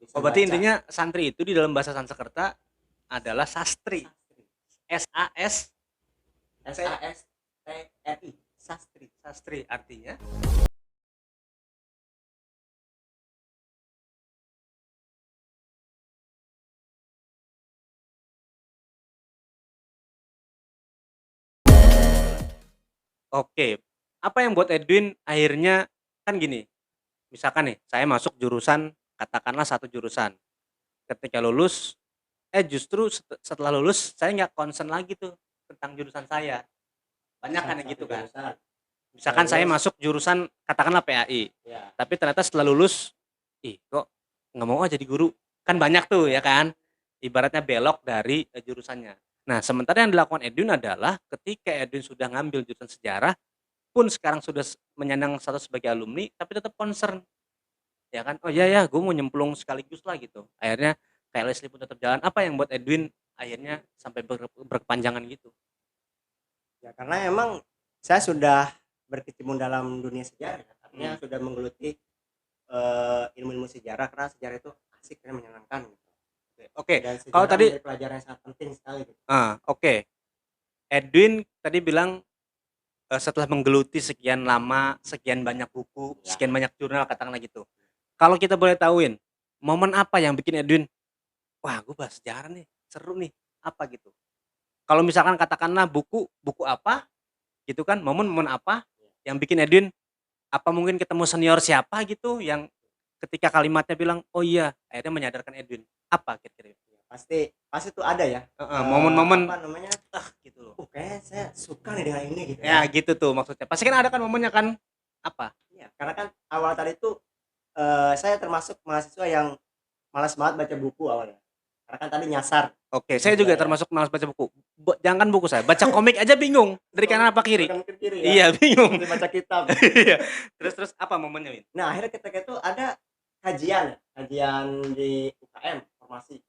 bisa berarti baca. intinya santri itu di dalam bahasa Sanskerta adalah sastri. Sastri. S A S SASTRI. Sastri. Sastri artinya. Oke. Apa yang buat Edwin akhirnya kan gini, misalkan nih saya masuk jurusan katakanlah satu jurusan. Ketika lulus justru setelah lulus saya nggak concern lagi tuh tentang jurusan saya. Banyak kan yang Satu gitu kan. jurusan. Setelah Misalkan saya lulus, masuk jurusan katakanlah PAI. ya. Tapi ternyata setelah lulus, ih kok nggak mau jadi guru. Kan banyak tuh ya kan. Ibaratnya belok dari jurusannya. Nah, sementara yang dilakukan Edwin adalah ketika Edwin sudah ngambil jurusan sejarah, pun sekarang sudah menyandang status sebagai alumni, tapi tetap concern. Ya kan, oh iya ya, gue mau nyemplung sekaligus lah gitu. Akhirnya kayak Leslie pun tetap jalan. Apa yang buat Edwin akhirnya sampai berkepanjangan gitu? Ya karena emang saya sudah berkecimpung dalam dunia sejarah, artinya sudah menggeluti ilmu-ilmu sejarah, karena sejarah itu asik dan menyenangkan gitu. Oke, Dan kalau sejarah tadi menjadi pelajaran yang sangat penting sekali gitu. oke. Edwin tadi bilang setelah menggeluti sekian lama, sekian banyak buku, Ya, sekian banyak jurnal katakanlah gitu. Kalau kita boleh tahuin, momen apa yang bikin Edwin, wah gue bahas sejarah nih, seru nih, apa gitu? Kalau misalkan katakanlah buku, buku apa gitu kan, momen-momen apa yang bikin Edwin, apa mungkin ketemu senior siapa gitu yang ketika kalimatnya bilang, oh iya, akhirnya menyadarkan Edwin, apa kira-kira? ya, pasti pasti tuh ada ya. Momen-momen, Apa namanya? gitu loh. Kayaknya saya suka nih dengan ini gitu Ya ya. gitu tuh maksudnya. Pasti kan ada kan momennya kan, apa? Ya, karena kan awal tadi tuh saya termasuk mahasiswa yang malas banget baca buku awalnya. Karena kan tadi nyasar Oke, jurusan saya juga sejarah. termasuk malas baca buku. Jangankan buku saya, baca komik aja bingung, dari kanan apa kiri. Bukan ke kiri ya. Iya, bingung. Seperti baca kitab. Iya. Terus apa momennya, Win? Nah, akhirnya ketika itu ada kajian di UKM formasi.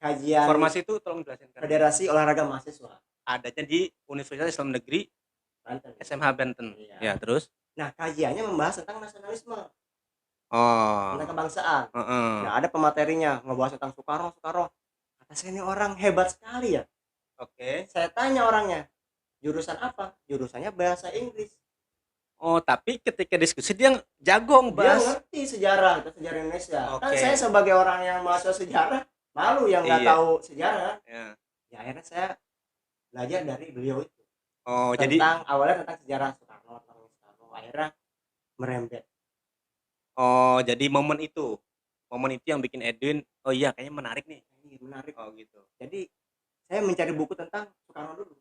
Kajian Formasi itu tolong jelasin kan. Federasi Olahraga Mahasiswa Adanya di Universitas Islam Negeri Banten. SMH Banten. Iya. Ya, terus? Nah, kajiannya membahas tentang nasionalisme, tentang Oh. kebangsaan. Heeh. Nah, ada pematerinya ngebahas tentang Soekarno. Kata saya ini orang hebat sekali ya. Oke. Saya tanya orangnya, jurusan apa? Jurusannya bahasa Inggris. Oh, tapi ketika diskusi dia jago Dia ngebahas. ngerti sejarah, itu sejarah Indonesia. Kan Oke. saya sebagai orang yang mahasiswa sejarah, malu yang nggak Iya. tahu sejarah. Ya. Ya akhirnya saya belajar dari beliau itu Oh, jadi tentang awalnya tentang sejarah Soekarno. Akhirnya merembet. jadi momen itu yang bikin Edwin, oh iya kayaknya menarik nih. Ini menarik. Oh gitu. Jadi saya mencari buku tentang Soekarno dulu.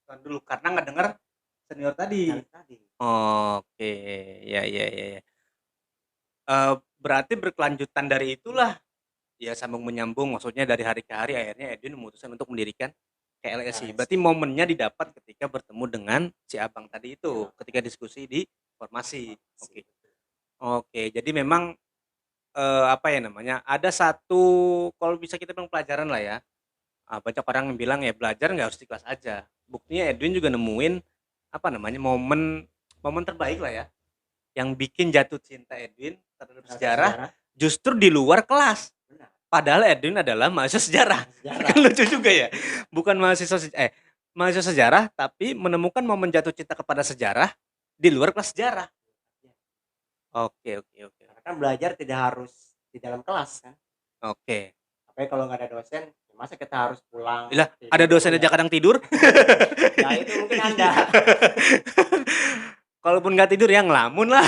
Kan dulu karena nggak dengar senior tadi. Tadi. Oke, ya ya ya ya. Berarti berkelanjutan dari itulah, ya sambung menyambung, maksudnya dari hari ke hari akhirnya Edwin memutuskan untuk mendirikan KLSI. Berarti LSI. momennya didapat ketika bertemu dengan si Abang tadi itu, Ya, ketika diskusi di formasi. Oke. formasi. Oke, jadi memang, apa ya namanya, ada satu kalau bisa kita bilang pelajaran lah ya, banyak orang yang bilang ya belajar nggak harus di kelas aja. Buktinya Edwin juga nemuin, apa namanya, momen momen terbaik lah ya, yang bikin jatuh cinta Edwin terhadap sejarah Sejarah. justru di luar kelas. Benar. Padahal Edwin adalah mahasiswa sejarah. Sejarah. Kan lucu juga ya. Bukan mahasiswa sejarah tapi menemukan momen jatuh cinta kepada sejarah di luar kelas sejarah. Oke oke oke. Karena kan belajar tidak harus di dalam kelas kan. Oke. Apalagi kalau nggak ada dosen, ya masa kita harus pulang Lah, ada tidur dosen enggak? aja kadang tidur. Ya itu mungkin Anda. Kalaupun nggak tidur ya ngelamun lah.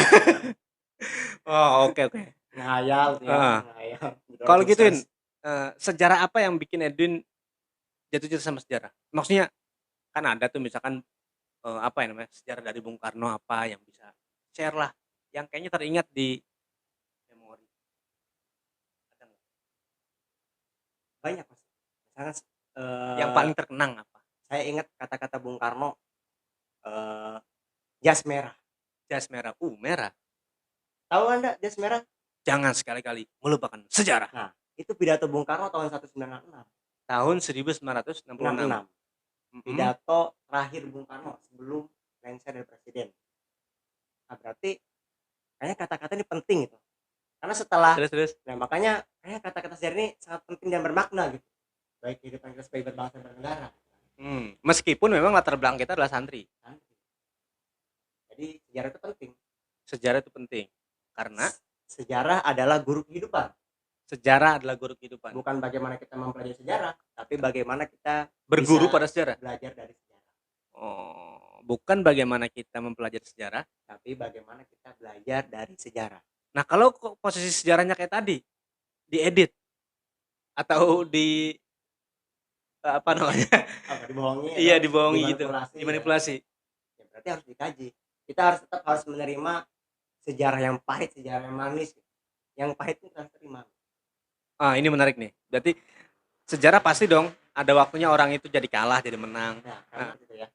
Oh, oke oke. Ngayal ya, Heeh. ngayal. Kalau gituin, sejarah apa yang bikin Edwin jatuh cinta sama sejarah? Maksudnya kan ada tuh misalkan, apa ya namanya, sejarah dari Bung Karno apa yang bisa share lah, yang kayaknya teringat di memori, ada nggak? Banyak Mas. Misalkan Yang paling terkenang apa? saya ingat kata-kata Bung Karno, eee, jas merah. Jas merah, merah. Tahu Anda jas merah? Jangan sekali-kali melupakan sejarah. Nah, itu pidato Bung Karno tahun 1966. Tahun 1966. 66. Pidato terakhir Bung Karno sebelum lengser dari presiden. Nah, berarti kayaknya kata-kata ini penting itu. Karena setelah Terus. nah makanya kayak kata-kata sejarah ini sangat penting dan bermakna gitu. Baik kehidupan kita sebagai berbangsa dan bernegara. Meskipun memang latar belakang kita adalah santri. Jadi sejarah itu penting. Sejarah itu penting karena Sejarah adalah guru kehidupan. sejarah adalah guru kehidupan. Bukan bagaimana kita mempelajari sejarah, tapi bagaimana kita Berguru bisa pada sejarah. belajar dari sejarah. Bukan bagaimana kita mempelajari sejarah, Tapi bagaimana kita belajar dari sejarah. Nah, kalau posisi sejarahnya kayak tadi, diedit atau apa namanya? Dibohongi. Iya, dibohongi gitu. Dimanipulasi. Ya, berarti harus dikaji. Kita tetap harus menerima sejarah yang pahit, sejarah yang manis. Yang pahit itu harus terima. Ini menarik nih. Berarti sejarah pasti dong ada waktunya orang itu jadi kalah, jadi menang. Nah. Gitu ya.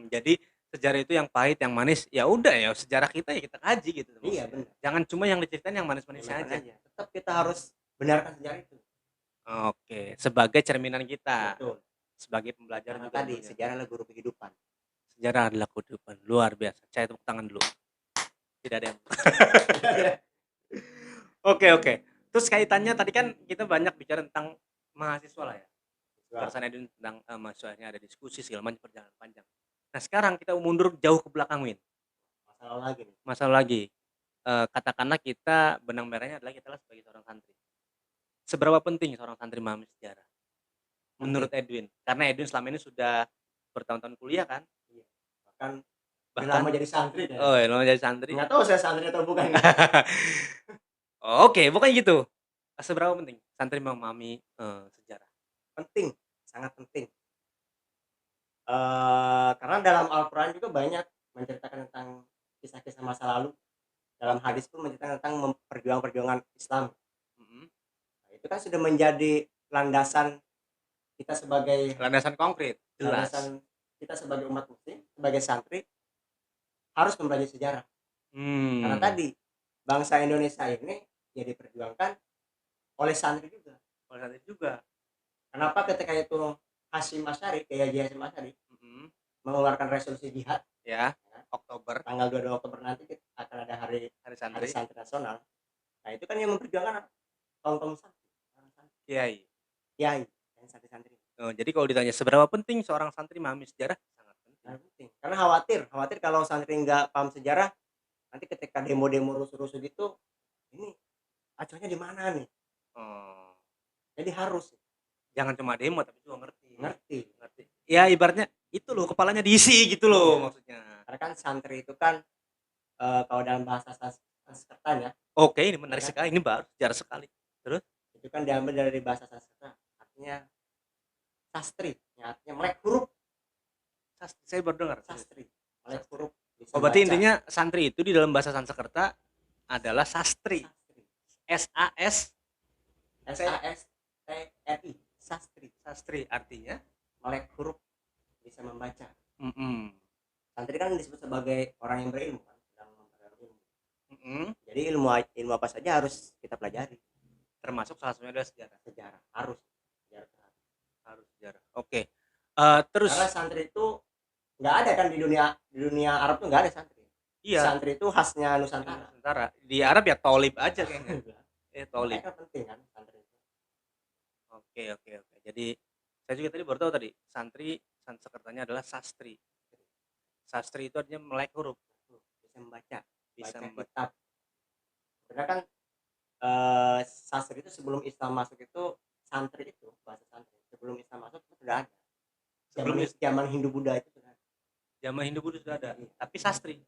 Jadi sejarah itu yang pahit, yang manis, ya udah ya sejarah kita ya kita kaji gitu. Iya benar. Jangan cuma yang diceritain yang manis-manisnya aja. Tetap kita harus benarkan sejarah itu. Oke, sebagai cerminan kita. Betul. Sebagai pembelajaran juga. Tadi sejarah adalah guru kehidupan. Sejarah adalah kehidupan. Luar biasa. Saya tepuk tangan dulu. Tidak ada yang. Oke. Terus kaitannya tadi kan kita banyak bicara tentang mahasiswa lah ya. Jurusan Edun tentang mahasiswanya ada diskusi segala macam perjalanan panjang. Nah sekarang kita mundur jauh ke belakang Win. Masalah lagi. Katakanlah kita benang merahnya adalah kita sebagai seorang santri. Seberapa penting seorang santri memahami sejarah? Menurut Edwin, karena Edwin selama ini sudah bertahun-tahun kuliah kan? Iya. Bahkan lama jadi santri deh. Lama jadi santri. Nggak tahu saya santri atau bukan. Oke, bukan gitu. Seberapa penting santri memahami sejarah? Penting, sangat penting. Karena dalam Al-Quran juga banyak menceritakan tentang kisah-kisah masa lalu. Dalam hadis pun menceritakan tentang perjuangan Islam. Nah, itu kan sudah menjadi landasan kita sebagai landasan konkret, jelas. Landasan kita sebagai umat muslim, sebagai santri harus mempelajari sejarah. Karena tadi bangsa Indonesia ini ya diperjuangkan oleh santri juga. Kenapa ketika itu Hasyim Asy'ari, Kiai Haji Hasyim Asy'ari mengeluarkan resolusi jihad ya, Oktober, tanggal 22 Oktober nanti akan ada hari santri nasional. Nah, itu kan yang memperjuangkan kaum santri. Kiai dan santri-santri. Jadi kalau ditanya seberapa penting seorang santri memahami sejarah, sangat penting. Karena khawatir kalau santri nggak paham sejarah, nanti ketika demo-demo rusuh-rusuh gitu, ini acuannya di mana nih? Jadi harus jangan cuma demo tapi juga ngerti. Ngerti. Ya ibaratnya itu loh kepalanya diisi gitu loh maksudnya. Karena kan santri itu kan kalau dalam bahasa Sanskerta ya. Oke, ini menarik sekali, ini baru sejarah sekali. Terus itu kan diambil dari bahasa Sanskerta, artinya sastri, ya, artinya melek huruf. Sastri, saya baru dengar. Sastri, melek huruf. Berarti intinya santri itu di dalam bahasa Sanskerta adalah sastri. S-A-S-T-R-I. Sastri artinya melek huruf, bisa membaca. Santri kan disebut sebagai orang yang berilmu kan, sedang mempelajari ilmu. Jadi ilmu apa saja harus kita pelajari. Termasuk salah satunya adalah sejarah. Harus sejarah. Oke. Terus karena santri itu nggak ada kan di dunia Arab tuh nggak ada santri. Iya. Santri itu khasnya Nusantara. Di Arab ya tolib aja kayaknya. Tolib. Mereka penting kan santri itu. Oke. Jadi saya juga tadi baru tahu tadi santri Sanskertanya adalah sastri. Sastri itu artinya melek huruf, bisa membaca kitab. Karena kan sastri itu sebelum Islam masuk itu santri itu bahasa santri sebelum Islam masuk itu sudah ada. Zaman Hindu Buddha itu sudah ada. Zaman Hindu Buddha sudah ada. Tapi sastri.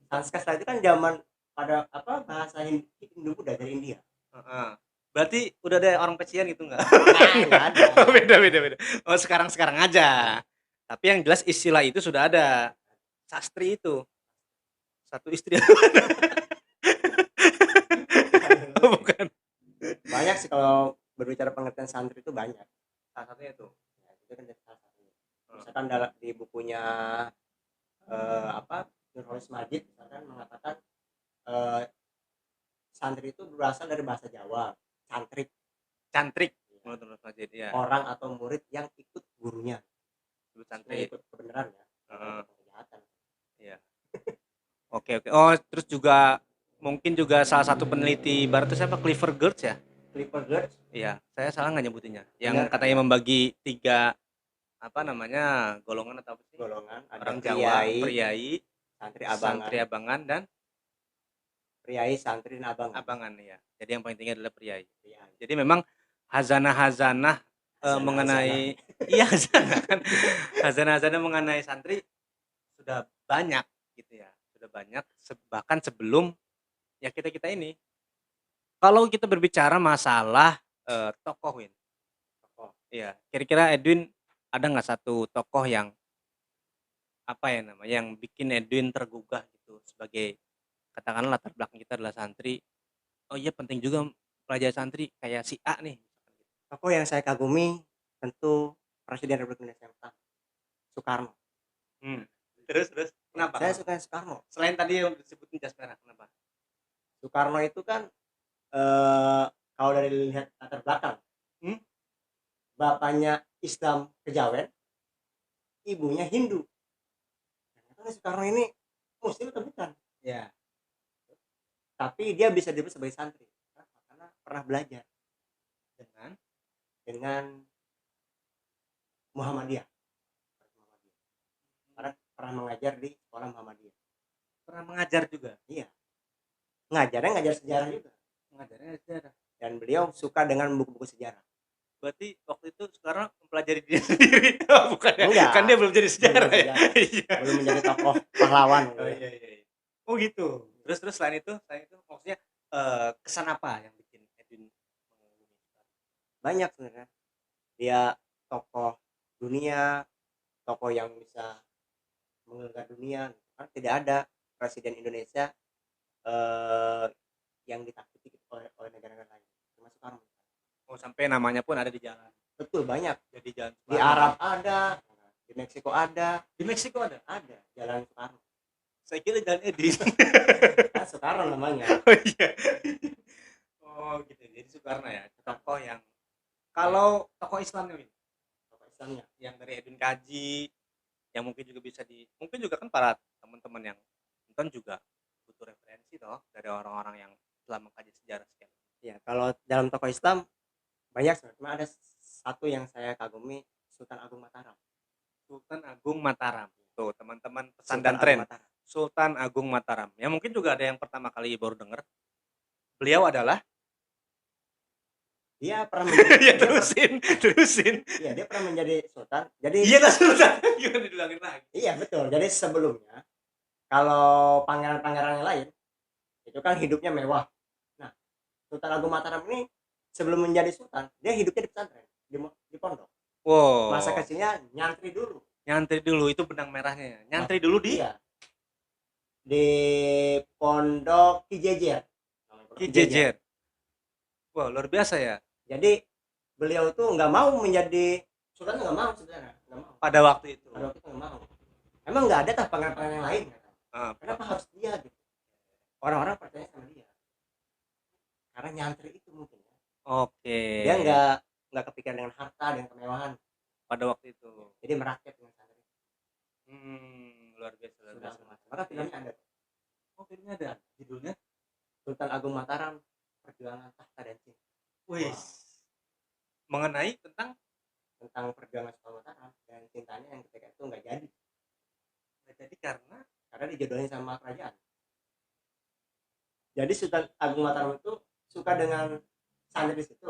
Sanskerta itu kan zaman pada bahasa Hindu Buddha dari India. Berarti udah ada orang pecian gitu nggak? Nggak ada. Beda. Oh sekarang aja. Tapi yang jelas istilah itu sudah ada. Sastri itu satu istri. Bukan. Banyak sih kalau berbicara pengertian santri itu banyak. Salah satunya itu. Ya, itu kan salah satunya. Misalkan di bukunya Nurholis Majid misalkan mengatakan santri itu berasal dari bahasa Jawa. Cantrik menurut Majid ya. Orang atau murid yang ikut gurunya. Santri ikut kebenaran ya. Kejahatan. Iya. Oke. Oh, terus juga mungkin juga salah satu peneliti barat itu siapa? Clifford Geertz ya? Clifford Geertz. Iya, saya salah nggak nyebutinnya? Yang Benar, katanya benar. membagi 3 apa namanya golongan atau apa sih? Golongan ada Orang Jawa, priai, priai, santri abangan, santri abangan dan priai, santri dan abangan. abangan ya. Jadi yang paling tinggi adalah priai. Priai. Jadi memang hazanah-hazanah Hazanah-hazanah. mengenai iya hazanah kan hazanah-hazanah mengenai santri sudah banyak gitu ya. Sudah banyak bahkan sebelum ya kita ini. Kalau kita berbicara masalah tokoh Win. Tokoh. Iya, kira-kira Edwin ada nggak satu tokoh yang apa ya namanya yang bikin Edwin tergugah gitu sebagai katakanlah latar belakang kita adalah santri. Oh iya penting juga pelajari santri kayak si A nih. Tokoh yang saya kagumi tentu Presiden Republik Indonesia yang pertama, Soekarno. Terus kenapa? Saya suka Soekarno. Selain tadi yang disebutin jas merah, kenapa? Soekarno itu kan kalau dari lihat latar belakang, bapaknya Islam kejawen, ibunya Hindu. Ternyata Soekarno ini Muslim atau bukan? Ya. Tapi dia bisa disebut sebagai santri karena pernah belajar dengan Muhammadiyah. Pernah mengajar di sekolah Muhammadiyah. Pernah mengajar juga? Iya. Ngajar sejarah juga. Mengajarnya sejarah. Dan beliau suka dengan buku-buku sejarah. Berarti waktu itu sekarang mempelajari dia sendiri. Bukan ya? Enggak. Kan dia belum jadi sejarah ya. Belum menjadi tokoh pahlawan. Oh iya. Oh gitu. Terus selain itu maksudnya kesan apa yang bikin Edwin banyak sebenarnya. Dia tokoh dunia, tokoh yang bisa menggelar dunia. Kan tidak ada presiden Indonesia yang ditakuti oleh negara-negara lain. Termasuk Soekarno. Oh sampai namanya pun ada di jalan. Betul, banyak. Jadi jalan Di Arab ada, di Meksiko ada. Di Meksiko ada? Ada, jalan Soekarno. Saya kira jalan Edwin. Kan Soekarno namanya. Oh iya. Oh gitu. Jadi Soekarno ya, tokoh yang kalau tokoh Islamnya Win. Tokoh Islamnya yang dari Edwin kaji, yang mungkin juga bisa mungkin juga kan para teman-teman yang nonton juga butuh referensi toh dari orang-orang yang telah mengkaji sejarah sekian. Ya, kalau dalam tokoh Islam banyak sebenarnya. Cuma ada satu yang saya kagumi, Sultan Agung Mataram. Sultan Agung Mataram. Tuh teman-teman pesan dan tren. Sultan Agung Mataram. Ya mungkin juga ada yang pertama kali baru dengar. Beliau adalah dia pernah menjadi ya terusin. Iya, dia pernah menjadi sultan. Jadi iya lah sultan. Gimana dibilangin lagi? Iya, betul. Jadi sebelumnya kalau pangeran-pangeran yang lain itu kan hidupnya mewah. Nah, Sultan Agung Mataram ini sebelum menjadi sultan, dia hidupnya di pesantren, di pondok. Wow. Masa kecilnya nyantri dulu itu benang merahnya. Nyantri dulu di iya. Di pondok Ki Jejer. Wow, luar biasa ya. Jadi beliau tuh nggak mau menjadi sultan, nggak mau sebenarnya, nggak mau. Pada waktu itu nggak mau. Emang nggak ada tah pangeran yang lain? Kenapa harus dia gitu? Orang-orang percaya sama dia karena nyantri itu mungkin ya. Oke. Dia nggak kepikiran dengan harta dan kemewahan pada waktu itu. Jadi merakyat dengan santri. Luar biasa. Maka filmnya ada. Oh filmnya ada. Judulnya Sultan Agung Mataram, Perjuangan Tahta dan Cinta. Wih. Mengenai tentang perjuangan Sultan Mataram dan cintanya yang ketika itu nggak jadi. Karena dijodohin sama kerajaan. Jadi Sultan Agung Mataram itu suka dengan santri di situ.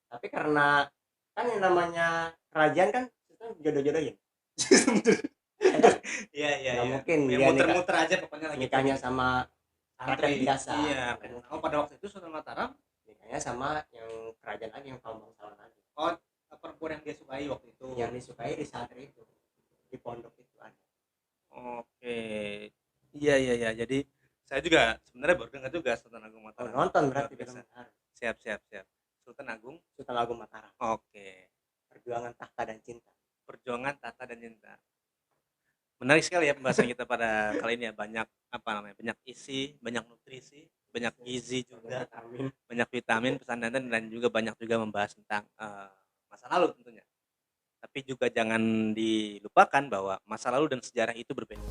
Tapi karena kan yang namanya kerajaan kan itu jodoh-jodohin. Iya. Mungkin dia muter-muter aja pokoknya lagi nikahnya sama santri biasa. Iya. Oh pada waktu itu Sultan Mataram nikahnya sama yang kerajaan lagi, yang kaum bangsawan lagi. Oh perempuan yang dia sukai waktu itu. Yang disukai di santri itu, di pondok itu ada. Oke. Iya. Jadi saya juga sebenarnya baru dengar juga Sultan Agung Mataram. Nonton berarti benar. Siap. Sultan Agung Mataram. Oke. Perjuangan Tahta dan Cinta. Menarik sekali ya pembahasan kita pada kali ini ya, banyak banyak isi, banyak nutrisi, banyak gizi juga, banyak vitamin, pesan dan juga banyak juga membahas tentang masa lalu tentunya. Tapi juga jangan dilupakan bahwa masa lalu dan sejarah itu berbeda.